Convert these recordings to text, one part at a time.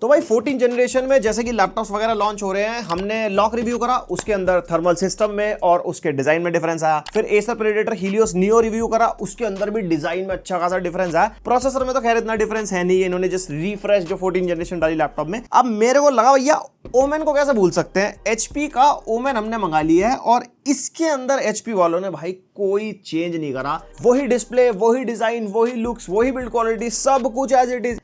तो भाई 14 जनरेशन में जैसे कि लैपटॉप्स वगैरह लॉन्च हो रहे हैं, हमने लॉक रिव्यू करा, उसके अंदर थर्मल सिस्टम में और उसके डिजाइन में डिफरेंस आया। फिर Acer predator Helios neo review करा, उसके अंदर भी डिजाइन में अच्छा खासा डिफरेंस आया। प्रोसेसर में तो खैर इतना डिफरेंस है नहीं, इन्होंने जस्ट रिफ्रेश जो 14 जनरेशन डाली लैपटॉप में। अब मेरे को लगा भैया ओमेन को कैसे भूल सकते हैं, एचपी का ओमेन हमने मंगा लिया है और इसके अंदर एचपी वालों ने भाई कोई चेंज नहीं करा। वही डिस्प्ले, वही डिजाइन, वही लुक्स, वही बिल्ड क्वालिटी, सब कुछ एज इट इज,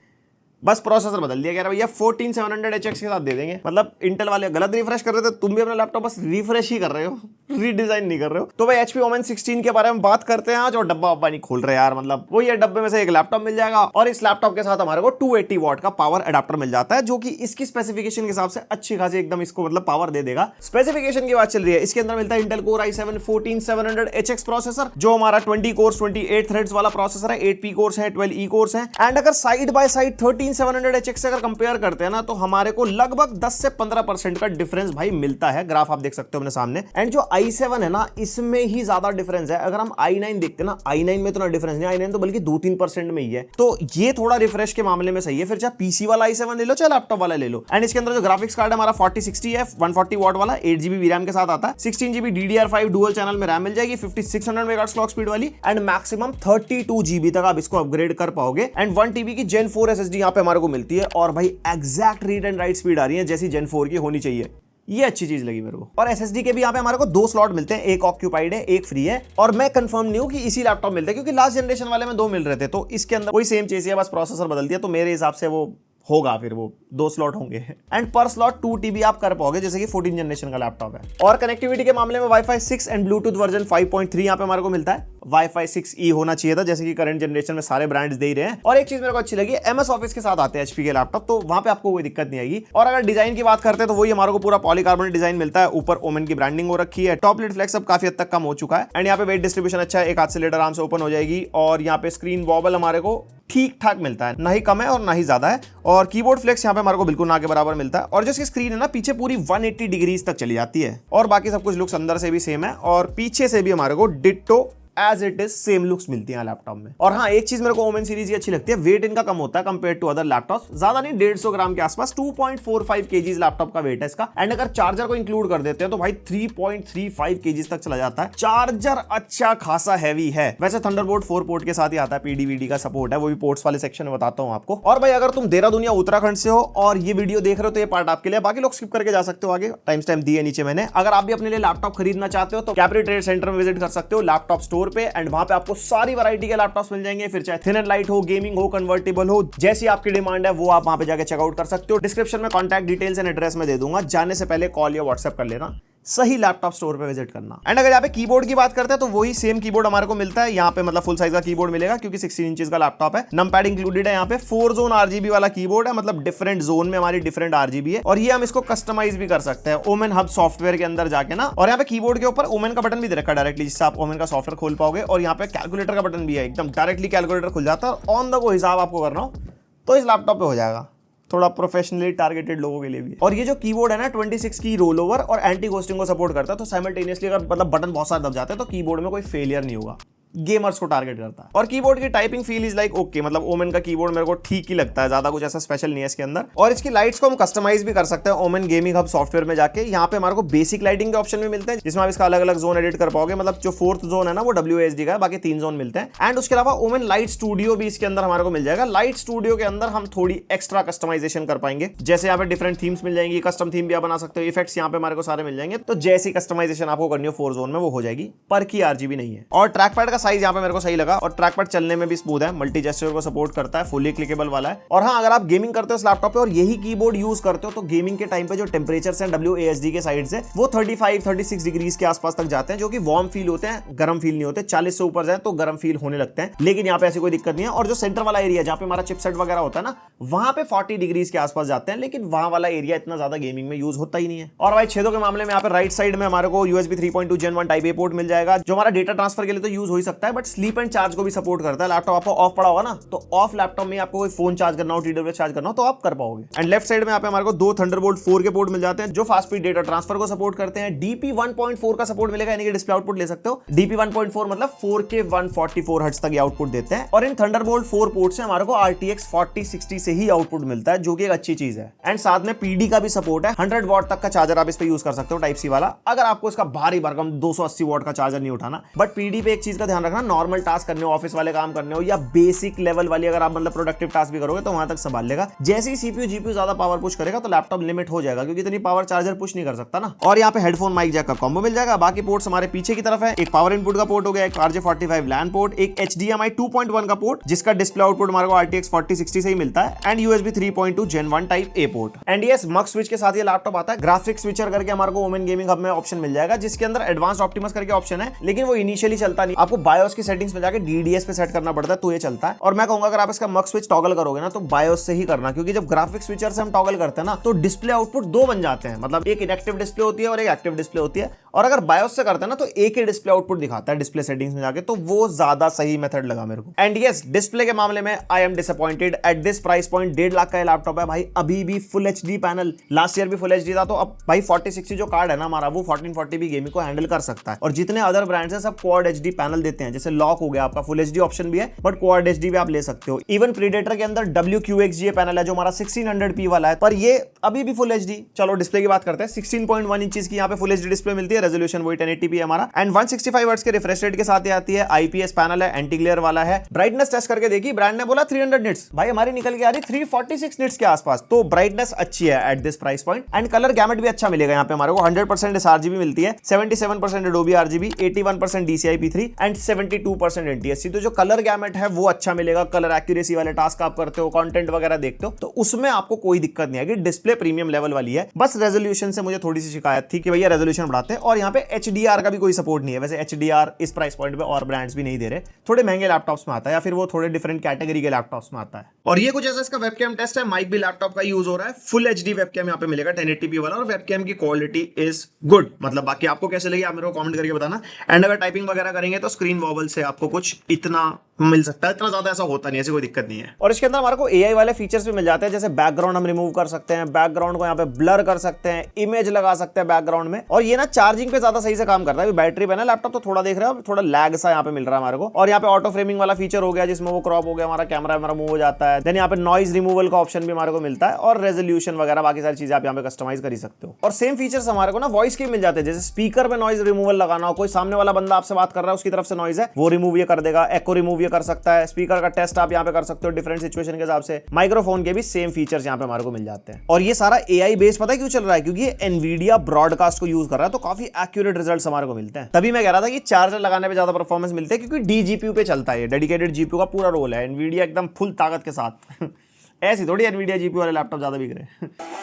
बस प्रोसेसर बदल दिया गया भैया 14700HX के साथ दे देंगे। मतलब इंटेल वाले गलत रिफ्रेश कर रहे थे, तुम भी अपना लैपटॉप बस रिफ्रेश ही कर रहे हो, रीडिजाइन नहीं कर रहे हो। तो भाई HP ओमेन 16 के बारे में बात करते हैं आज, और डब्बा वब्बा नहीं खोल रहे यार, मतलब वो ये डब्बे में से एक लैपटॉप मिल जाएगा और इस लैपटॉप के साथ हमारे को 280 वॉट का पावर अडाप्टर मिल जाता है, जो कि इसकी स्पेसिफिकेशन के हिसाब से अच्छी खासी एकदम इसको मतलब पावर दे देगा। स्पेसिफिकेशन की बात चल रही है, इसके अंदर मिलता है Intel core i7 14700HX processor, जो हमारा 20 कोर्स 28 थ्रेड्स वाला प्रोसेसर है, 8P कोर्स है, 12E कोर्स है। एंड अगर साइड बाय साइड 13700HX से अगर कंपेयर करते हैं ना, तो हमारे को लगभग 10 से 15% का डिफरेंस भाई मिलता है। ग्राफ आप देख सकते हो अपने सामने। एंड जो i7 है ना, इसमें ही ज्यादा डिफरेंस है। अगर हम i9 देखते हैं ना, i9 में तो ना डिफरेंस नहीं, i9 तो बल्कि 2-3% में ही है। तो ये थोड़ा रिफ्रेश के मामले में सही है। फिर चाहे पीसी वाला i7 ले लो, चाहे लैपटॉप वाला ले लो। एंड इसके अंदर जो ग्राफिक्स कार्ड है हमारा 4060 है, 140 वॉट वाला, 8GB VRAM के साथ आता है, 16GB DDR5 डुअल चैनल में रैम मिल जाएगी, 5600 मेगाहर्ट्ज क्लॉक स्पीड वाली, एंड मैक्सिमम 32GB तक आप इसको अपग्रेड कर पाओगे। एंड 1TB की Gen 4 SSD यहाँ पे हमारे को मिलती है, और भाई exact read and write speed आ रही है जैसी Gen 4 की होनी चाहिए। ये अच्छी चीज लगी मेरे को। और एसएसडी के भी यहाँ पे हमारे को 2 स्लॉट मिलते हैं, एक ऑक्यूपाइड है, एक फ्री है। और मैं कंफर्म नहीं हूं कि इसी लैपटॉप मिलते हैं, क्योंकि लास्ट जनरेशन वाले में 2 मिल रहे थे, तो इसके अंदर कोई सेम चीज है, बस प्रोसेसर बदल दिया। तो मेरे हिसाब से वो होगा, फिर वो 2 स्लॉट होंगे। एंड पर स्लॉट 2TB आप कर पाओगे, जैसे कि 14 जनरेशन का लैपटॉप है। और कनेक्टिविटी के मामले में Wi-Fi 6 एंड ब्लूटूथ वर्जन 5.3 यहाँ पे हमारे को मिलता है। Wi-Fi 6E होना चाहिए था, जैसे कि करंट जनरेशन में सारे ब्रांड्स दे ही रहे हैं। और एक चीज मेरे को अच्छी लगी, MS ऑफिस के साथ आते हैं HP के लैपटॉप, तो वहां पे आपको कोई दिक्कत नहीं आएगी। और अगर डिजाइन की बात करते हैं, तो वही हमारे को पूरा पॉलीकार्बोनेट डिजाइन मिलता है। ऊपर ओमेन की ब्रांडिंग हो रखी है, टॉप लिड फ्लेक्स अब काफी हद तक कम हो चुका है। एंड यहाँ पे वेट डिस्ट्रीब्यूशन अच्छा है, एक हाथ से लेटर आराम से ओपन हो जाएगी। और यहाँ पे स्क्रीन वॉबल हमारे को ठीक ठाक मिलता है, ना ही कम है और ना ही ज्यादा है। और कीबोर्ड फ्लेक्स यहाँ पे हमारे को बिल्कुल ना के बराबर मिलता है। और जो इसकी स्क्रीन है ना, पीछे पूरी 180 डिग्रीज तक चली जाती है। और बाकी सब कुछ लुक्स अंदर से भी सेम है, और पीछे से भी हमारे को ditto as it is same looks मिलती है लैपटॉप में। और हाँ, एक चीज मेरे को ओमेन सीरीज की अच्छी लगती है, वेट इनका कम होता है कंपेयर टू अदर लैपटॉप, ज्यादा नहीं, 150 ग्राम के आसपास, 2.45 kg लैपटॉप का वेट है इसका। एंड अगर चार्जर को इंक्लूड कर देते हैं तो भाई 3.35 kg तक चला जाता है। चार्जर अच्छा खासा हैवी है। वैसे थंडरबोल्ट 4 पोर्ट के साथ ही आता है, पीडीवीडी का सपोर्ट है, वो भी पोर्ट्स वाले सेक्शन में बताता हूँ आपको। और भाई अगर तुम देहरादून या उत्तराखंड से हो और ये वीडियो देख रहे हो, तो ये पार्ट आपके लिए, बाकी लोग स्किप करके जा सकते हो आगे, टाइम स्टैम्प दिए नीचे मैंने। अगर आप भी अपने लिए लैपटॉप खरीदना चाहते हो, तो कैप्री ट्रेड सेंटर में विजिट कर सकते हो, लैपटॉप स्टोर पे। एंड वहां पे आपको सारी वैरायटी के लैपटॉप्स मिल जाएंगे, फिर चाहे थिन एंड लाइट हो, गेमिंग हो, कन्वर्टेबल हो, जैसी आपकी डिमांड है वो आप वहां पे जाके चेकआउट कर सकते हो। डिस्क्रिप्शन में कॉन्टैक्ट डिटेल्स एंड एड्रेस में दे दूंगा, जाने से पहले कॉल या व्हाट्सएप कर लेना, सही लैपटॉप स्टोर पे विजिट करना। एंड अगर यहाँ पे कीबोर्ड की बात करते हैं, तो वही सेम कीबोर्ड हमारे को मिलता है यहाँ पे, मतलब फुल साइज का कीबोर्ड मिलेगा, क्योंकि 16 इंचेस का लैपटॉप है। नंपैड इंक्लूडेड है यहाँ पे, 4 जोन RGB वाला कीबोर्ड है, मतलब डिफरेंट जोन में हमारी डिफरेंट RGB है। और ये हम इसको कस्टमाइज भी कर सकते हैं ओमेन हब सॉफ्टवेयर के अंदर जाके ना। और यहाँ पे कीबोर्ड के ऊपर ओमेन का बटन भी दे रखा है डायरेक्टली, जिससे आप ओमेन का सॉफ्टवेयर खोल पाओगे। और यहाँ पे कैलकुलेटर का बटन भी है, एकदम डायरेक्टली कैलकुलेटर खुल जाता है। ऑन द गो हिसाब आपको करना हो तो इस लैपटॉप पे हो जाएगा, थोड़ा प्रोफेशनली टारगेटेड लोगों के लिए भी। और ये जो कीबोर्ड है ना, 26 की रोल ओवर और एंटी घोस्टिंग को सपोर्ट करता है, तो साइमल्टेनियसली अगर मतलब बटन बहुत सारे दब जाते हैं, तो कीबोर्ड में कोई फेलियर नहीं होगा, गेमर्स को टारगेट करता है। और कीबोर्ड की typing feel is like okay, मतलब ओमेन का कीबोर्ड मेरे को ठीक ही लगता है, ज्यादा कुछ ऐसा स्पेशल नहीं है इसके अंदर। और इसकी लाइट्स को हम कस्टमाइज भी कर सकते हैं ओमेन गेमिंग हब सॉफ्टवेयर में जाके। यहाँ पे हमारे को बेसिक लाइटिंग के ऑप्शन भी मिलते हैं, जिसमें आप इसका अलग अलग जोन एडिट कर पाओगे। मतलब जो 4th जोन है ना, वो WASD का है, बाकी 3 जोन मिलते हैं। एंड उसके अलावा ओमेन लाइट स्टूडियो भी इसके अंदर हमारे को मिल जाएगा। लाइट स्टूडियो के अंदर हम थोड़ी एक्स्ट्रा कस्टमाइजेशन कर पाएंगे, जैसे यहाँ पे डिफरेंट थीम्स मिल जाएंगी, कस्टम थीम भी आप बना सकते हो, इफेक्ट्स यहाँ पे हमारे को सारे मिल जाएंगे। तो जैसी कस्टमाइजेशन आपको करनी हो 4 जोन में, वो हो जाएगी, पर की RGB नहीं है। और ट्रैक पैड का साइज यहाँ पे मेरे को सही लगा, और ट्रैक पैड चलने में भी स्मूथ है, मल्टी जेस्चर को सपोर्ट करता है, फुली क्लिकेबल वाला है। और हाँ, अगर आप गेमिंग करते हो इस लैपटॉप पे और यही कीबोर्ड यूज करते हो, तो गेमिंग के टाइम पे जो टेम्परेचर्स हैं WASD के साइड से, वो 35-36 डिग्रीज के आसपास तक जाते हैं, जो कि वार्म फील होते हैं, गर्म फील नहीं होते। 40 से ऊपर जाए तो गर्म फील होने लगते हैं, लेकिन यहाँ पे ऐसी कोई दिक्कत नहीं है। और जो सेंटर वाला एरिया जहाँ पे हमारा चिपसेट वगैरह होता है ना, वहां पे 40 डिग्रीज के आसपास जाते हैं, लेकिन वहां वाला एरिया इतना ज्यादा गेमिंग में यूज होता ही नहीं है। और भाई छेदों के मामले में यहाँ पे राइट साइड में हमारे को USB 3.2 Gen 1 Type A port मिल जाएगा, जो हमारा डेटा ट्रांसफर के लिए तो यूज हो ही सकता है, बट स्लीप एंड चार्ज को भी सपोर्ट करता है। लैपटॉप आपको ऑफ पड़ा होगा ना, तो ऑफ लैपटॉप में आपको कोई फोन चार्ज करना हो, TWS चार्ज करना हो, तो आप कर पाओगे। एंड लेफ्ट साइड में यहाँ पे हमारे को 2 थंडरबोल्ट 4 के पोर्ट मिल जाते हैं जो फास्ट स्पीड डेटा ट्रांसफर को सपोर्ट करते हैं। DP 1.4 का सपोर्ट मिलेगा, यानी कि डिस्प्ले आउटपुट ले सकते हो। DP 1.4 मतलब 4K 144 हर्ट्ज तक आउटपुट देते हैं। और इन थंडरबोल्ट 4 पोर्ट से हमारे को RTX 4060 से ही आउटपुट मिलता है, जो कि एक अच्छी चीज है। एंड साथ में PD का भी सपोर्ट है। 100 वॉट तक का चार्जर आप इस पे यूज कर सकते हो, टाइप सी वाला, अगर आपको इसका भारी भरकम 280 वॉट का चार्जर नहीं उठाना। बट PD पे एक चीज का ध्यान रखना, नॉर्मल टास्क करने हो, ऑफिस वाले काम करने हो, या बेसिक लेवल वाली अगर आप मतलब प्रोडक्टिव टास्क भी करोगे तो वहां तक संभाल लेगा। जैसे ही CPU GPU ज्यादा पावर पुश करेगा तो लैपटॉप लिमिट हो जाएगा, क्योंकि इतनी पावर चार्जर पुश नहीं कर सकता ना। और यहाँ पे हेडफोन माइक जैक का कॉम्बो मिल जाएगा। बाकी पोर्ट्स हमारे पीछे की तरफ है। एक पावर इनपुट का पोर्ट हो गया, एक RJ45 LAN पोर्ट, एक HDMI 2.1 का पोर्ट जिसका डिस्प्ले आउटपुट हमारे को RTX 4060 से ही मिलता है, and USB 3.2 Gen 1 type A port. And yes, mux switch के साथ ये लैपटॉप आता है। ग्राफिक्स स्विचर करके हमारे को ओमेन गेमिंग हब में ऑप्शन मिल जाएगा, जिसके अंदर एडवांस्ड ऑप्टिमस करके ऑप्शन है, लेकिन वो इनिशियली चलता नहीं। आपको बायोस की सेटिंग्स में जाके DDS पे सेट करना पड़ता है, तो ये चलता है। और मैं कहूंगा अगर आप इसका मक्स स्विच टॉगल करोगे ना, तो बायोस से ही करना, क्योंकि जब ग्राफिक्स स्विचर से हम टॉगल करते हैं ना, तो डिस्प्ले आउटपुट 2 बन जाते हैं। मतलब एक इनएक्टिव डिस्प्ले होती है और एक एक्टिव डिस्प्ले होती है। और अगर बायोस से करते हैं ना, तो एक ही डिस्प्ले आउटपुट दिखाता है डिस्प्ले सेटिंग्स में जाके, तो वो ज्यादा सही मेथड लगा मेरे को। एंड यस, डिस्प्ले के मामले में I am disappointed at this price point. 1.5 lakh का लैपटॉप है भाई, अभी भी full HD panel. Last year भी फुल HD था, तो अब भाई 4060 जो कार्ड है ना हमारा, वो 1440 भी गेमिंग को हैंडल कर सकता है। और जितने अदर ब्रांड्स हैं सब क्वाड HD पैनल देते हैं। जैसे लॉक हो गया, आपका फुल HD ऑप्शन भी है, बट क्वाड HD भी आप ले सकते हो। इवन प्रीडेटर के अंदर WQXGA पैनल है जो हमारा 1600p वाला है, पर ये अभी भी फुल HD। चलो डिस्प्ले की बात करते हैं। 16.1 इंचेस की यहाँ पे फुल HD डिस्प्ले मिलती है। रेजोल्यूशन वही 1080p है हमारा, एंड 165 हर्ट्ज के रिफ्रेश रेट के साथ आती है। IPS पैनल है, एंटी ग्लेयर वाला है। ब्राइटनेस टेस्ट करके देखी, ब्रांड ने बोला 300 निट्स, भाई हमारी निकल के आ रही 346 निट्स के आसपास। तो ब्राइटनेस अच्छी है at this price point. And colour gamete भी अच्छा मिलेगा यहाँ पे हमारे को। 100% sRGB मिलती है, 77% Adobe RGB, 81% DCI P3 and 72% NTSC। तो जो कलर गैमेट है वो अच्छा मिलेगा। कलर एक्यूरेसी वाले टास्क आप करते हो, कंटेंट वगैरह देखते हो, तो उसमें आपको कोई दिक्कत नहीं आएगी। डिस्प्ले प्रीमियम लेवल वाली है। बस रेजोल्यूशन से मुझे थोड़ी सी शिकायत थी कि भैया रेजोल्यूशन बढ़ाते हैं, और यहाँ पे HDR का भी कोई सपोर्ट नहीं है। वैसे HDR इस प्राइस पॉइंट पे और ब्रांड्स भी नहीं दे रहे, थोड़े महंगे लैपटॉप्स में आता है, या फिर वो थोड़े डिफरेंट कैटेगरी के लैपटॉप्स में आता है। और ये कुछ ऐसा इसका वेबकैम टेस्ट है। माइक भी लैपटॉप का यूज हो रहा है। फुल HD वेबकैम यहाँ पे मिलेगा 1080p वाला, और वेबकैम की क्वालिटी इज गुड। मतलब बाकी आपको कैसे लगी आप मेरे को कमेंट करके बताना। एंड अगर टाइपिंग वगैरह करेंगे तो स्क्रीन वॉबल से आपको कुछ इतना मिल सकता है, इतना ज्यादा ऐसा होता नहीं है, ऐसी कोई दिक्कत नहीं है। और इसके अंदर हमारे को AI वाले फीचर्स भी मिल जाते हैं, जैसे बैकग्राउंड हम रिमूव कर सकते हैं, बैकग्राउंड को यहाँ पे ब्लर कर सकते हैं, इमेज लगा सकते हैं बैकग्राउंड में। और ये ना चार्जिंग पे ज्यादा सही से काम करता है। बैटरी पे ना लैपटॉप तो थोड़ा देख रहे हो, थोड़ा लैग सा यहाँ पे मिल रहा है हमारे को। और यहाँ पे ऑटो फ्रेमिंग वाला फीचर हो गया, जिसमें वो क्रॉप हो गया, हमारा कैमरा मूव हो जाता है। देन यहाँ पे नॉइज रिमूवल का ऑप्शन भी हमारे को मिलता है, और रेजोल्यूशन वगैरह बाकी सारी चीजें आप यहाँ पे कस्टमाइज कर ही सकते हो। और सेम फीचर्स हमारे को ना वॉइस के मिल जाते हैं, जैसे स्पीकर पे नॉइज रिमूवल लगाना हो, कोई सामने वाला बंदा आपसे बात कर रहा है, उसकी तरफ से नॉइज है, वो रिमूव ये कर देगा। एको रिमूव ये कर सकता है। स्पीकर का टेस्ट आप यहाँ पे कर सकते हो डिफरेंट सिचुएशन के हिसाब से। माइक्रोफोन के भी सेम फीचर्स यहाँ पे हमारे को मिल जाते हैं। और ये सारा AI बेस पता है क्यों चल रहा है, क्योंकि ये Nvidia ब्रॉडकास्ट को यूज कर रहा है, तो काफी एक्यूरेट रिजल्ट्स हमारे को मिलते हैं। तभी मैं कह रहा था कि चार्जर लगाने पे ज्यादा परफॉर्मेंस मिलते हैं, क्योंकि DGPU पे चलता है, डेडिकेटेड GPU का पूरा रोल है। Nvidia एकदम फुल ताकत के साथ ऐसी थोड़ी Nvidia GPU वाले लैपटॉप ज्यादा बिक रहे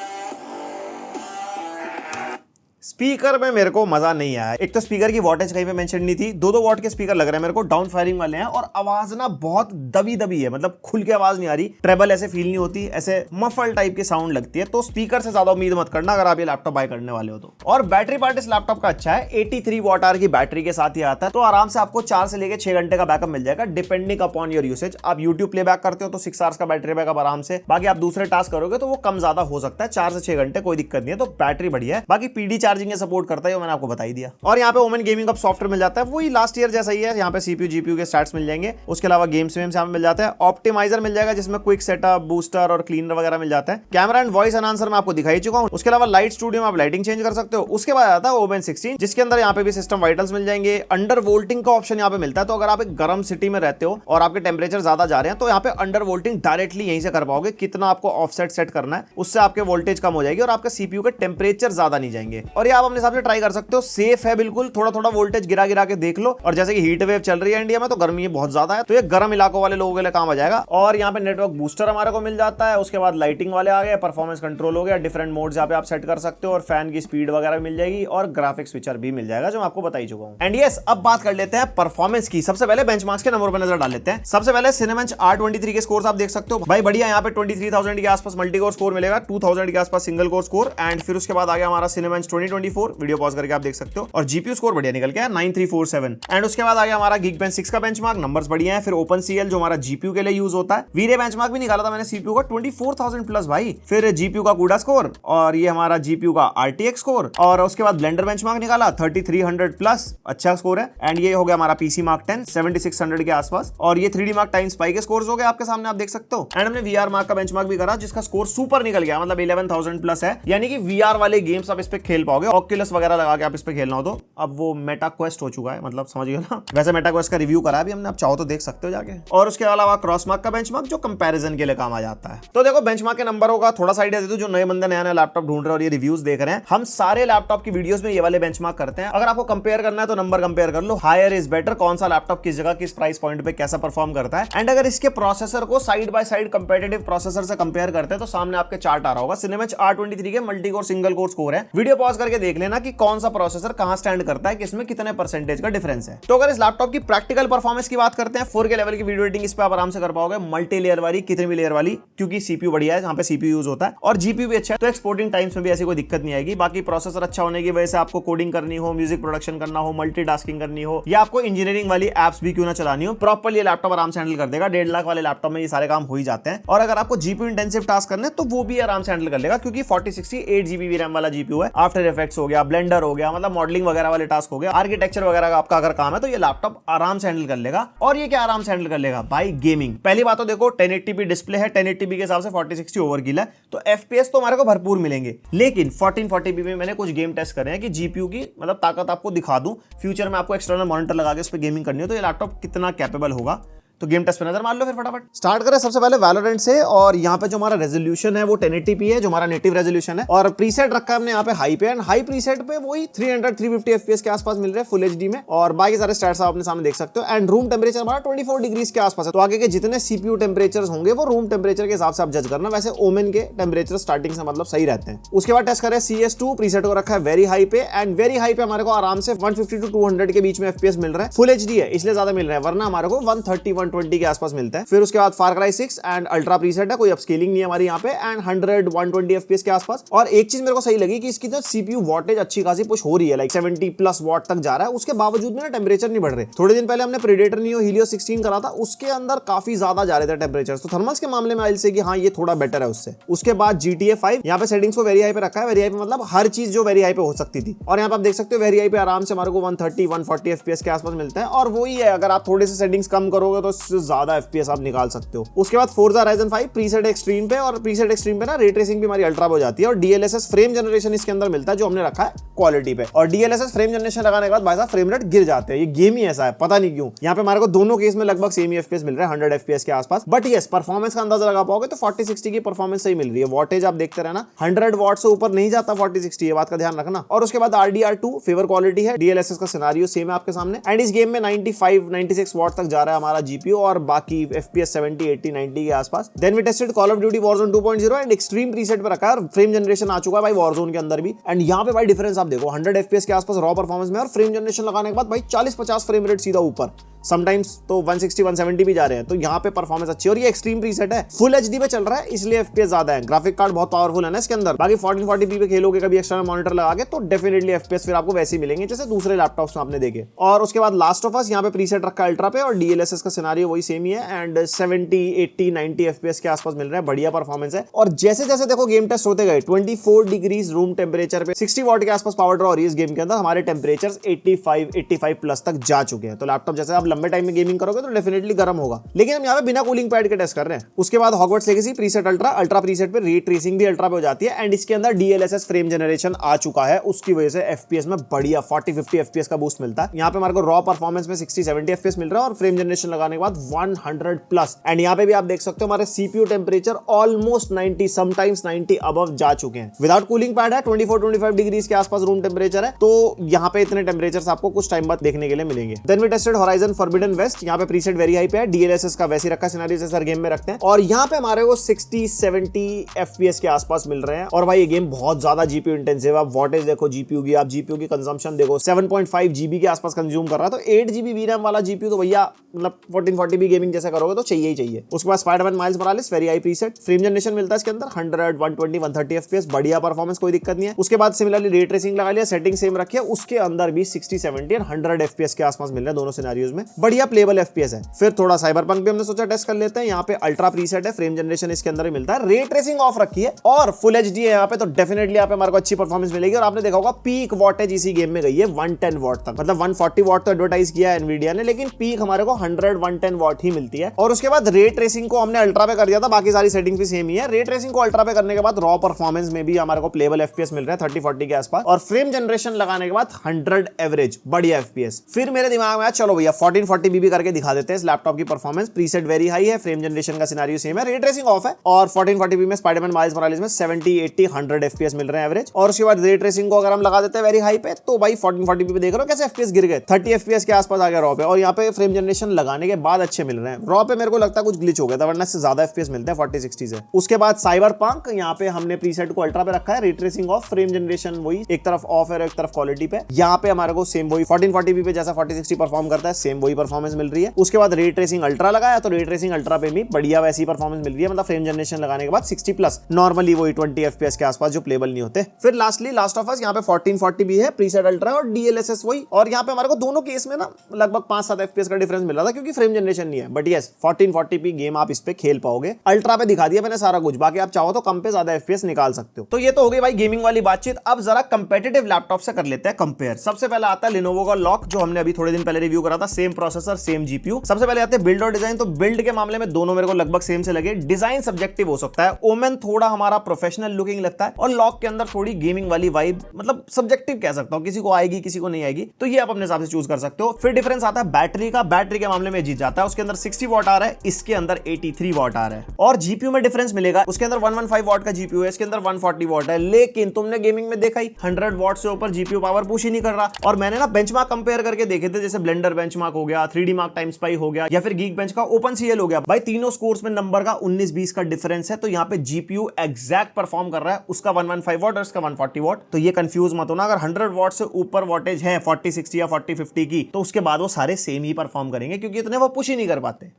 स्पीकर में मेरे को मजा नहीं आया। एक तो स्पीकर की वॉटेज कहीं पे मेंशन नहीं थी। 2-2 वॉट के स्पीकर लग रहे हैं मेरे को, डाउन फायरिंग वाले हैं, और आवाज ना बहुत दबी दबी है, मतलब खुल के आवाज नहीं आ रही। ट्रेबल ऐसे फील नहीं होती, ऐसे मफल टाइप की साउंड लगती है। तो स्पीकर से ज्यादा उम्मीद मत करना अगर आप ये लैपटॉप बाय करने वाले हो तो। और बैटरी पार्ट इस लैपटॉप का अच्छा है, 83 वॉट आवर की बैटरी के साथ ही आता है, तो आराम से आपको 4 से लेकर 6 घंटे का बैकअप मिल जाएगा, डिपेंडिंग अपॉन योर यूसेज। आप यूट्यूब प्लेबैक करते हो तो 6 आवर्स का बैटरी बैकअप आराम से। बाकी आप दूसरे टास्क करोगे तो वो कम ज्यादा हो सकता है, 4 से 6 घंटे कोई दिक्कत नहीं है। तो बैटरी बढ़िया है। बाकी PD चार्जिंग सपोर्ट करता है, मैंने आपको बता ही दिया। और यहाँ पे ओमेन गेमिंग हब सॉफ्टवेयर मिल जाता है, वही लास्ट ईयर जैसा ही है। यहाँ पे CPU GPU के स्टैट्स मिल जाएंगे। उसके अलावा गेम्स वेम्स यहाँ पे मिल जाता है। ऑप्टिमाइजर मिल जाएगा, जिसमें क्विक सेटअप, बूस्टर और क्लीनर वगैरह मिल जाता है। कैमरा एंड वॉइस एनहांसर मैं आपको दिखाई चुका हूँ। उसके अलावा लाइट स्टूडियो में आप लाइटिंग चेंज कर सकते हो। उसके बाद आता है ओमेन 16, जिसके अंदर यहाँ पे भी सिस्टम वाइटल्स मिल जाएंगे। अंडर वोल्टिंग का ऑप्शन यहाँ पे मिलता है, तो अगर आप एक गर्म सिटी में रहते हो और आपके टेम्परेचर ज्यादा जा रहे हैं, तो यहाँ पे अंडर वोल्टिंग डायरेक्टली यहीं से कर पाओगे। कितना आपको ऑफसेट सेट करना है, उससे आपके वोल्टेज कम हो जाएगी और आपके CPU के टेम्परेचर ज्यादा नहीं जाएंगे। और ये आप अपने हिसाब से ट्राई कर सकते हो, सेफ है बिल्कुल। थोड़ा थोड़ा वोल्टेज गिरा गिरा के देख लो। और जैसे कि हीट वेव चल रही है इंडिया में, तो गर्मी बहुत ज्यादा है, तो ये गर्म इलाकों वाले लोगों के लिए काम आ जाएगा। और यहाँ पे नेटवर्क बूस्टर हमारे को मिल जाता है। उसके बाद लाइटिंग वाले आ गए, परफॉर्मेंस कंट्रोल हो गया, डिफरेंट मोड्स यहाँ पे आप सेट कर सकते हो, और फैन की स्पीड वगैरह मिल जाएगी, और ग्राफिक स्विचर भी मिल जाएगा, जो मैं आपको बता ही चुका हूँ। एंड यस, अब बात कर लेते हैं परफॉर्मेंस की। सबसे पहले बेंचमार्क्स के नंबर पर नजर डाल लेते हैं। सबसे पहले Cinebench R23 के स्कोर्स आप देख सकते हो भाई, बढ़िया। यहाँ पे 23,000 के आसपास मल्टी कोर स्कोर मिलेगा, 2,000 के आसपास सिंगल कोर स्कोर। एंड फिर उसके बाद आ गया हमारा Cinebench 2024, वीडियो पॉज करके आप देख सकते हो। और जीपीयू स्कोर बढ़िया निकल गया 9347। एंड उसके बाद आ गया हमारा Geekbench 6 का बेंचमार्क, नंबर्स बढ़िया है। फिर OpenCL जो हमारा जीपीयू के लिए यूज होता है, वीरे बेंचमार्क भी निकाला था मैंने सीपीयू का 24,000 प्लस भाई। फिर जीपीयू का CUDA स्कोर और ये हमारा जीपीयू का RTX स्कोर, और उसके बाद ब्लेंडर बेंचमार्क निकाला 3300 प्लस, अच्छा स्कोर है। एंड ये हो गया हमारा पीसी मार्क 10 7600 के आसपास, और ये 3D मार्क टाइम स्पाई के स्कोर्स हो गए आपके सामने, आप देख सकते हो। एंड हमने VR मार्क का बेंचमार्क भी करा जिसका स्कोर सुपर निकल गया, मतलब 11,000 प्लस है, यानी कि VR वाले गेम्स आप इस पे खेल पाओगे। ऑक्यूलस वगैरह लगा के आप इस पे खेलना हो तो। अब वो मेटा क्वेस्ट हो चुका है, मतलब समझ गए ना। वैसे मेटा क्वेस्ट का रिव्यू करा अभी हमने, आप चाहो तो देख सकते हो जाके। और उसके अलावा क्रॉसमार्क का बेंचमार्क जो कंपैरिजन के लिए काम आ जाता है। तो देखो बेंचमार्क के नंबर होगा, थोड़ा सा आइडिया दे दूं जो नए बंदे नया लैपटॉप ढूंढ रहे हैं और ये रिव्यूज देख रहे हैं, हम सारे लैपटॉप की वीडियोस में ये वाले बेंचमार्क करते हैं। अगर आपको कंपेयर करना है तो नंबर कंपेयर कर लो, हायर इज बेटर, कौन सा लैपटॉप किस जगह किस प्राइस पॉइंट पे कैसा परफॉर्म करता है। एंड अगर इसके प्रोसेसर को side by side competitive processor से कंपेयर करते हैं तो सामने आपके चार्ट आ रहा होगा। Cinebench R23 के multi core single core score है, वीडियो पॉज करके देख लेना कि कौन सा प्रोसेसर कहां स्टैंड करता है, किसमें कितने परसेंटेज का डिफरेंस है। तो अगर इस लैपटॉप की प्रैक्टिकल परफॉर्मेंस की बात करते हैं, 4K लेवल की वीडियो एडिटिंग इस पे आप आराम से कर पाओगे, मल्टी लेयर वाली, कितनी भी लेयर वाली, क्योंकि सीपीयू बढ़िया है, जहां पे सीपीयू यूज होता है, और जीपीयू भी अच्छा है, तो एक्सपोर्टिंग टाइम्स में भी ऐसी कोई दिक्कत नहीं आएगी। बाकी प्रोसेसर अच्छा होने की वजह से आपको कोडिंग करनी हो, म्यूजिक प्रोडक्शन करना हो, मल्टीटास्किंग करनी हो, या आपको इंजीनियरिंग वाली एप्स भी क्यों ना चलानी हो, प्रॉपर्ली ये लैपटॉप आराम से हैंडल कर देगा। 1.5 लाख वाले लैपटॉप में ये सारे काम हो ही जाते हैं। और अगर आपको जीपीयू इंटेंसिव टास्क करने तो वो भी आराम से हैंडल कर लेगा, क्योंकि 4060 8GB रैम वाला जीपीयू है। आफ्टर इफेक्ट्स हो गया, ब्लेंडर हो गया, मतलब मॉडलिंग वगैरह वाले टास्क हो गया, आर्किटेक्चर वगैरह का आपका अगर काम है तो ये लैपटॉप आराम से हैंडल कर लेगा। और ये क्या आराम से हैंडल कर लेगा भाई, गेमिंग। पहली बात तो देखो 1080p डिस्प्ले है, 1080p के हिसाब से 4060 ओवरकिल है, तो FPS तो हमारे को भरपूर मिलेंगे। लेकिन 1440p में मैंने कुछ गेम टेस्ट करे हैं कि जीपीयू की मतलब ताकत आपको दिखा दूं, फ्यूचर में आपको एक्सटर्नल मॉनिटर लगा के उस पर गेमिंग करनी हो तो ये लैपटॉप कितना कैपेबल होगा। तो गेम टेस्ट पे नजर मार लो फिर फटाफट। स्टार्ट करें सबसे पहले वैलोरेंट से, और यहाँ पे जो हमारा रेजोल्यूशन है वो 1080p है, जो हमारा नेटिव रेजोल्यूशन है, और प्रीसेट रखा है हमने यहाँ पे हाई पे, एंड हाई प्रीसेट पे वही 300-350 FPS के आसपास मिल रहे हैं फुल एचडी में, और बाकी सारे स्टैट्स आप अपने सामने देख सकते हो। एंड रूम टेम्परेचर हमारा 24 डिग्रीज के आसपास है, तो आगे के जितने सीपीयू टेम्परेचर होंगे वो रूम टेम्परेचर के हिसाब से आप जज करना। वैसे ओमेन के टेम्परेचर स्टार्टिंग से मतलब सही रहते हैं। उसके बाद टेस्ट करें CS2, प्रीसेट को रखा है वेरी हाई पे, एंड वेरी हाई पे हमारे को आराम से 150 to 200 के बीच में FPS मिल रहा है। फुल एचडी है इसलिए ज्यादा मिल रहा है, वरना हमारे को 130-120 के आसपास मिलता है। फिर उसके बाद Far Cry 6 and ultra preset है, कोई अपस्केलिंग नहीं है हमारी यहाँ पे, एंड 100-120 FPS के आसपास। और एक चीज मेरे को सही लगी कि इसकी जो सीपीयू वॉटेज अच्छी खासी पुश हो रही है, लाइक 70 प्लस वॉट तक जा रहा है, उसके बावजूद में ना टेम्परेचर नहीं बढ़ रहे। थोड़े दिन पहले हमने प्रेडेटर नियो हीलियोस 16 करा था, उसके अंदर काफी ज्यादा जा रहे थे टेम्परेचर, तो थर्मल्स के मामले में से कि हाँ ये थोड़ा बेटर है उससे। उसके बाद GTA 5 यहाँ पे सेटिंग्स को वेरी हाई पे रखा है, वेरी हाई पे मतलब हर चीज जो वेरी हाई पे हो सकती थी, और यहाँ पे आप देख सकते हो वेरी हाई पे आराम से हमारे को 130-140 FPS के आसपास मिलता है। और वही है, अगर आप थोड़े से सेटिंग्स कम करोगे तो उससे ज्यादा FPS आप निकाल सकते हो। उसके बाद Forza Horizon 5 प्रीसेट एक्सट्रीम पे, और प्रीसेट एक्सट्रीम पे ना रे ट्रेसिंग भी हमारी अल्ट्रा पे हो जाती है, और DLSS फ्रेम जनरेशन इसके अंदर मिलता है जो हमने रखा है क्वालिटी पे। और DLSS फ्रेम जनरेशन लगाने के बाद भाई साहब फ्रेम रेट गिर जाते हैं, ये गेम ही ऐसा है, पता नहीं क्यों। यहाँ पे हमारे को दोनों केस में लगभग सेम ही FPS मिल रहा है, 100 FPS के आसपास। बट यस, परफॉर्मेंस का अंदाजा लगा पाओगे तो 4060 की परफॉर्मेंस सही मिल रही है। वॉटेज आप देखते रहना, 100 वॉट से ऊपर नहीं जाता 4060, ये बात का ध्यान रखना। और उसके बाद RDR2 फेवर क्वालिटी है, DLSS का सिनेरियो सेम है आपके सामने, एंड इस गेम में 95-96 वॉट तक जा रहा है हमारा जीपीयू, और बाकी FPS 70-80-90 के आसपास। Then we tested call of duty warzone 2.0 and extreme preset पे रखा है, और फ्रेम जनरेशन आ चुका है भाई वॉरजोन के अंदर भी। एंड यहाँ पे भाई डिफरेंस आप देखो, 100 FPS के आसपास रॉ परफॉर्मेंस में, और फ्रेम जनरेशन लगाने के बाद भाई 40-50 फ्रेम रेट सीधा ऊपर, समटाइम्स तो 160-170 भी जा रहे हैं। तो यहाँ पे परफॉर्मेंस अच्छी है, और ये एक्सट्रीम प्रीसेट है, फुल एचडी पे चल रहा है इसलिए FPS ज्यादा है। ग्राफिक कार्ड बहुत पावरफुल है ना इसके अंदर। बाकी 1440p पे खेलोगे कभी एक्सटर्नल मॉनिटर लगा के तो डेफिनेटली FPS फिर आपको वैसे ही मिलेंगे जैसे दूसरे लैपटॉप्स में आपने देखे। और उसके बाद लास्ट ऑफ अस यहाँ पे प्रीसेट रखा है अल्ट्रा पे, और DLSS का सिनेरियो वही सेम ही है, एंड 70-80-90 FPS के आसपास मिल रहा है, बढ़िया परफॉर्मेंस है। और जैसे जैसे देखो गेम टेस्ट होते गए, 24 डिग्रीज रूम टेम्परेचर पे 60 वॉट के आसपास पावर ड्रॉ हो रही है इस गेम के अंदर, हमारे टेम्परेचर 85 प्लस तक जा चुके हैं। तो लैपटॉप जैसे आप लंबे टाइम में गेमिंग करोगे तो डेफिनेटली गर्म होगा, लेकिन हम यहाँ पे बिना कूलिंग पैड के टेस्ट कर रहे हैं। उसके बाद Hogwarts legacy preset ultra preset पे रे ट्रेसिंग भी अल्ट्रा पे हो जाती है, एंड इसके अंदर DLSS फ्रेम जनरेशन आ चुका है, उसकी वजह से FPS में बढ़िया 40-50 FPS का बूस्ट मिलता है। यहाँ पे हमारे को रॉ परफॉर्मेंस में 60-70 FPS मिल रहा है, और फ्रेम जनरेशन लगाने के बाद 100 प्लस। एंड यहाँ पे भी आप देख सकते हो हमारे CPU temperature almost 90, sometimes 90 above जा चुके हैं। विदाउट कूलिंग पैड है, 24-25 डिग्रीज के आसपास रूम टेम्परेचर है, तो यहाँ पे इतने टेम्परेचर्स आपको कुछ टाइम बाद देखने के लिए मिलेंगे। Then we tested Horizon Forbidden West, यहाँ पे प्रीसेट वेरी हाई पे है, DLSS का वैसे रखा सिनेरियो जैसे हर गेम में रखते हैं, और यहाँ पे हमारे को 60-70 FPS के आसपास मिल रहे हैं। और भाई ये गेम बहुत ज्यादा GPU इंटेंसिव है। आप वॉटेज देखो GPU की, आप GPU की कंजम्पशन देखो, 7.5 GB के आसपास कंज्यूम कर रहा है, तो 8 GB VRAM वाला GPU तो भैया मतलब 1440p गेमिंग जैसे करोगे तो चाहिए ही चाहिए। उसके बाद Spiderman miles Morales very high preset, frame generation मिलता है इसके अंदर 100, 120, 130 एफपीएस, बढ़िया परफॉर्मेंस, कोई दिक्कत नहीं है। उसके बाद सिमिलरली रे ट्रेसिंग लगा लिया, सेटिंग सेम रखी है, उसके अंदर भी 60, 70 और 100 एफपीएस के आसपास मिल रहा है दोनों सिनेरियोज में, बढ़िया प्लेबल एफपीएस है। फिर थोड़ा साइबरपंक भी हमने सोचा टेस्ट कर लेते हैं। यहाँ पे अल्ट्रा प्रीसेट है, फ्रेम जनरेशन इसके अंदर ही मिलता है, रे ट्रेसिंग ऑफ रखी है और फुल एचडी है यहाँ पे, तो डेफिनेटली यहाँ पे हमारे को अच्छी परफॉर्मेंस मिलेगी। और आपने देखा होगा पीक वॉटेज इसी गेम में गई है 110 वॉट तक, मतलब 140 वॉट तो एडवर्टाइज किया है एनवीडिया ने, लेकिन पीक हमारे को 100, 110 वॉट ही मिलती है। और उसके बाद रे ट्रेसिंग को हमने अल्ट्रा पे कर दिया था, बाकी सारी सेटिंग्स भी सेम ही है। रे ट्रेसिंग को अल्ट्रा पे करने के बाद रॉ परफॉर्मेंस में भी हमारे को प्लेबल एफपीएस मिल रहे हैं 30-40 के आसपास, और फ्रेम जनरेशन लगाने के बाद 100 एवरेज बढ़िया एफपीएस। फिर मेरे दिमाग में आया चलो भैया 1440p भी करके दिखा देते हैं इस लैपटॉप की परफॉर्मेंस। प्रीसेट वेरी हाई है, फ्रेम जनरेशन का सिनेरियो सेम है, रे ट्रेसिंग ऑफ है, और 1440p में स्पाइडरमैन माइल्स मोरालेस में 70, 80, 100 एफपीएस मिल रहे हैं एवरेज। और उसके बाद रे ट्रेसिंग को अगर हम लगा देते हैं वेरी हाई पे, तो भाई 1440p पे देख रहे हो कैसे एफपीएस गिर गए, 30 एफपीएस के आसपास आ गया रॉ पे। और यहाँ पे फ्रेम जनरेशन लगाने के बाद अच्छे मिल रहे हैं। रॉ पे मेरे को लगता है कुछ ग्लिच हो गया था, वरना इससे ज्यादा एफपीएस मिलते हैं 40-60 से। उसके बाद साइबरपंक, यहाँ पे हमने प्रीसेट को अल्ट्रा पे रखा है, ray tracing of, frame generation वही एक तरफ ऑफ है, एक तरफ क्वालिटी पे। यहाँ पे हमारे को सेम वही 1440p पे जैसा 40-60 परफॉर्म करता है, सेम वही परफॉर्मेंस मिल रही है। उसके बाद रे ट्रेसिंग अल्ट्रा लगाया, तो रे ट्रेसिंग अल्ट्रा पे भी बढ़िया वैसी परफॉर्मेंस मिल रही है, मतलब फ्रेम जनरेशन लगाने के बाद 60+, नॉर्मली वही 20 एफपीएस के आसपास जो प्लेबल नहीं होते। फिर लास्टली लास्ट ऑफ अस, यहाँ पे 1440p है, प्रीसेट अल्ट्रा और डीएलएसएस वही। और यहाँ पे हमारे को दोनों केस में ना लगभग 5-7 एफपीएस का डिफरेंस मिल रहा था, क्योंकि फ्रेम जनरेशन नहीं है। बट यस 1440p गेम आप इस पे खेल पाओगे। अल्ट्रा पे दिखा दिया मैंने सारा कुछ, बाकी आप चाहो तो कम पे ज्यादा एफपीएस निकाल सकते हो। तो ये तो हो गई भाई गेमिंग वाली बातचीत। अब जरा कंपेटिटिव लैपटॉप से कर लेते हैं कंपेयर। सबसे पहले आता है Lenovo का लॉक, जो हमने अभी थोड़े दिन पहले रिव्यू करा था, सेम प्रोसेसर सेम जीपीयू। सबसे पहले आते हैं बिल्ड और डिजाइन। तो बिल्ड के मामले में दोनों मेरे को लगभग सेम से लगे, डिजाइन सब्जेक्टिव हो सकता है। ओमेन थोड़ा हमारा प्रोफेशनल लुकिंग लगता है, और लॉक के अंदर थोड़ी गेमिंग वाली वाइब, मतलब सब्जेक्टिव कह सकता हूं, किसी को आएगी किसी को नहीं आएगी, तो ये आप अपने हिसाब से चूज कर सकते हो। फिर डिफरेंस आता है बैटरी का। बैटरी के मामले में जीत जाता है, उसके अंदर 60 वॉट आ रहा है, इसके अंदर 83 वॉट आ रहा है। और जीपीयू में डिफरेंस मिलेगा, उसके अंदर 115 वॉट का जीपीयू है, इसके अंदर 140 वॉट है। लेकिन तुमने गेमिंग में देखा ही 100 वॉट से ऊपर जीपीयू पावर पुश ही नहीं कर रहा। और मैंने ना बेंचमार्क कंपेयर करके देखे थे, जैसे ब्लेंडर बेंचमार्क हो गया, 3D मार्क टाइम स्पाई हो गया, या फिर गीक बेंच का OpenCL हो गया। भाई तीनों स्कोर्स में नंबर का 19-20 का डिफरेंस है। तो यहाँ पे जीपीयू एग्जैक्ट परफॉर्म कर रहा है, उसका 115 वॉट और इसका 140 वॉट। तो ये कंफ्यूज मत होना, अगर 100 वॉट से ऊपर वॉटेज है 40-60 या 40-50 की, तो उसके बाद वो सारे सेम ही परफॉर्म करेंगे, क्योंकि इतने वो पुश ही नहीं कर पाते,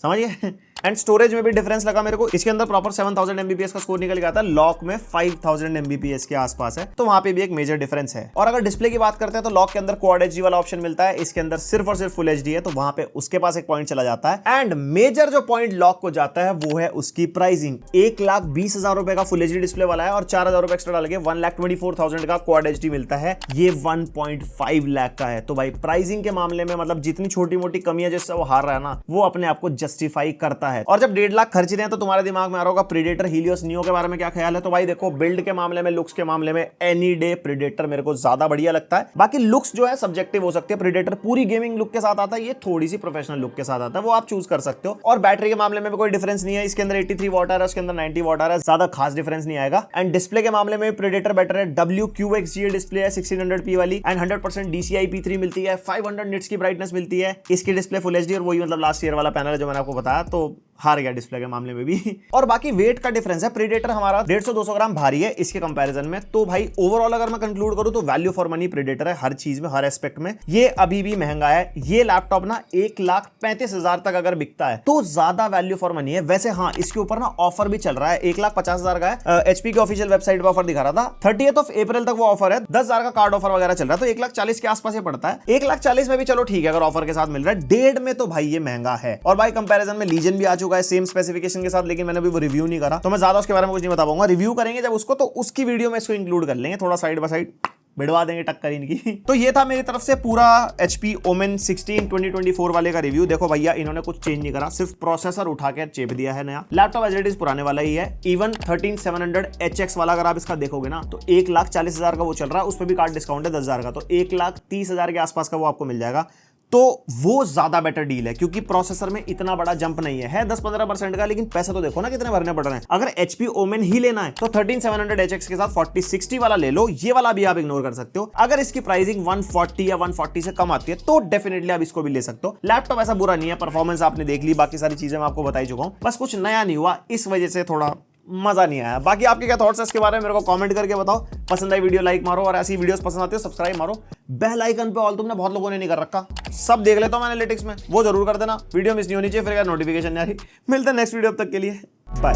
समझिए। एंड स्टोरेज में भी डिफरेंस लगा मेरे को, इसके अंदर प्रॉपर 7000 MBPS का स्कोर निकल गया था, लॉक में 5000 MBPS के आसपास है, तो वहां पे भी एक मेजर डिफरेंस है। और अगर डिस्प्ले की बात करते हैं तो लॉक के अंदर क्वाड एचडी वाला ऑप्शन मिलता है, इसके अंदर सिर्फ और सिर्फ फुल एचडी है, तो वहां पे उसके पास एक पॉइंट चला जाता है। एंड मेजर जो पॉइंट लॉक को जाता है वो है उसकी प्राइसिंग। 1,20,000 रुपए का फुल एचडी डिस्प्ले वाला है, और 4000 रुपए एक्स्ट्रा डाल के 1,24,000 का क्वाड एचडी मिलता है, ये 1.5 लाख का है। तो भाई प्राइसिंग के मामले में मतलब जितनी छोटी मोटी कमियां जिससे वो हार रहा है ना, वो अपने आप को जस्टिफाई करता है। और जब 1.5 लाख खर्च रहे हैं तो तुम्हारे दिमाग में आ रहा होगा प्रीडेटर हीलियोस नियो के बारे में क्या ख्याल है। तो भाई देखो, बिल्ड के मामले में, लुक्स के मामले में एनी डे प्रीडेटर मेरे को ज्यादा बढ़िया लगता है। बाकी लुक्स जो है सब्जेक्टिव हो सकती है, प्रीडेटर पूरी गेमिंग लुक के साथ आता है, ये थोड़ी सी प्रोफेशनल लुक के साथ आता है, वो आप चूज कर सकते हो। और बैटरी के मामले में भी कोई डिफरेंस नहीं है, इसके अंदर 83 वॉट आ रहा है, उसके अंदर 90 वॉट आ रहा है, ज्यादा खास डिफरेंस नहीं आएगा। एंड डिस्प्ले के मामले में प्रीडेटर बेटर है, WQXGA डिस्प्ले है 1600p वाली, एंड 100% DCI P3 मिलती है, 500 निट्स की ब्राइटनेस मिलती है। इसकी डिस्प्ले फुल एचडी, और वही मतलब लास्ट ईयर वाला पैनल है जो मैंने आपको बताया, तो हार गया डिस्प्ले के मामले में भी। और बाकी वेट का डिफरेंस है, प्रीडेटर हमारा 150-200 ग्राम भारी है इसके कंपैरिजन में। तो भाई ओवरऑल अगर मैं कंक्लूड करूं तो वैल्यू फॉर मनी प्रीडेटर है, हर चीज में, हर एस्पेक्ट में। ये अभी भी महंगा है, ये लैपटॉप ना 1,35,000 तक अगर बिकता है तो ज्यादा वैल्यू फॉर मनी है। वैसे हाँ, इसके ऊपर ना ऑफर भी चल रहा है, 1,50,000 का है, एचपी के ऑफिशियल वेबसाइट पर ऑफर दिखा रहा था, 30th अप्रैल तक वो ऑफर है, 10,000 का कार्ड ऑफर वगैरह चल रहा है, तो 1,40,000 के आसपास पड़ता है। 1,40,000 में भी चलो ठीक है अगर ऑफर के साथ मिल रहा है, 1.5 में तो भाई ये महंगा है। और भाई कंपैरिजन में लीजन भी आ चुका है सेम स्पेसिफिकेशन के साथ, लेकिन मैंने अभी वो रिव्यू नहीं करा, तो मैं ज्यादा उसके बारे में कुछ नहीं बता पाऊंगा। रिव्यू करेंगे जब उसको, तो उसकी वीडियो में इसको इंक्लूड कर लेंगे, थोड़ा साइड बाय साइड भिड़वा देंगे टक्कर इनकी। तो ये था मेरी तरफ से पूरा HP Omen 16 2024 वाले का रिव्यू। देखो भैया, इन्होंने कुछ चेंज नहीं करा, सिर्फ प्रोसेसर उठा के चेप दिया है नया। लैपटॉप एज इट इज पुराने वाला ही है। इवन 13700HX वाला अगर आप इसका देखोगे ना, तो 1,40,000 का वो चल रहा है, उस पर भी कार्ड डिस्काउंट है 10,000 का, तो 1,30,000 के आसपास का वो आपको मिल जाएगा। तो वो ज्यादा बेटर डील है, क्योंकि प्रोसेसर में इतना बड़ा जंप नहीं है 10-15% का, लेकिन पैसा तो देखो ना कितने भरने पड़ रहे हैं। अगर HP Omen ही लेना है तो 13700HX के साथ 4060 वाला ले लो, ये वाला भी आप इग्नोर कर सकते हो। अगर इसकी प्राइसिंग 140 या 140 से कम आती है तो डेफिनेटली आप इसको भी ले सकते हो। लैपटॉप ऐसा बुरा नहीं है, परफॉर्मेंस आपने देख ली, बाकी सारी चीजें मैं आपको बता ही चुका हूं, बस कुछ नया नहीं हुआ, इस वजह से थोड़ा मजा नहीं आया। बाकी आपके क्या थॉट्स है इसके बारे में मेरे को कमेंट करके बताओ। पसंद आई वीडियो लाइक मारो, और ऐसी वीडियोस पसंद आती है सब्सक्राइब मारो। बेल आइकन पे ऑल तुमने बहुत लोगों ने नहीं कर रखा, सब देख लेता हूं मैं एनालिटिक्स में, वो जरूर कर देना। वीडियो मिस नहीं होनी चाहिए, फिर नोटिफिकेशन नहीं आ रही। मिलते हैं नेक्स्ट वीडियो, अब तक के लिए बाय।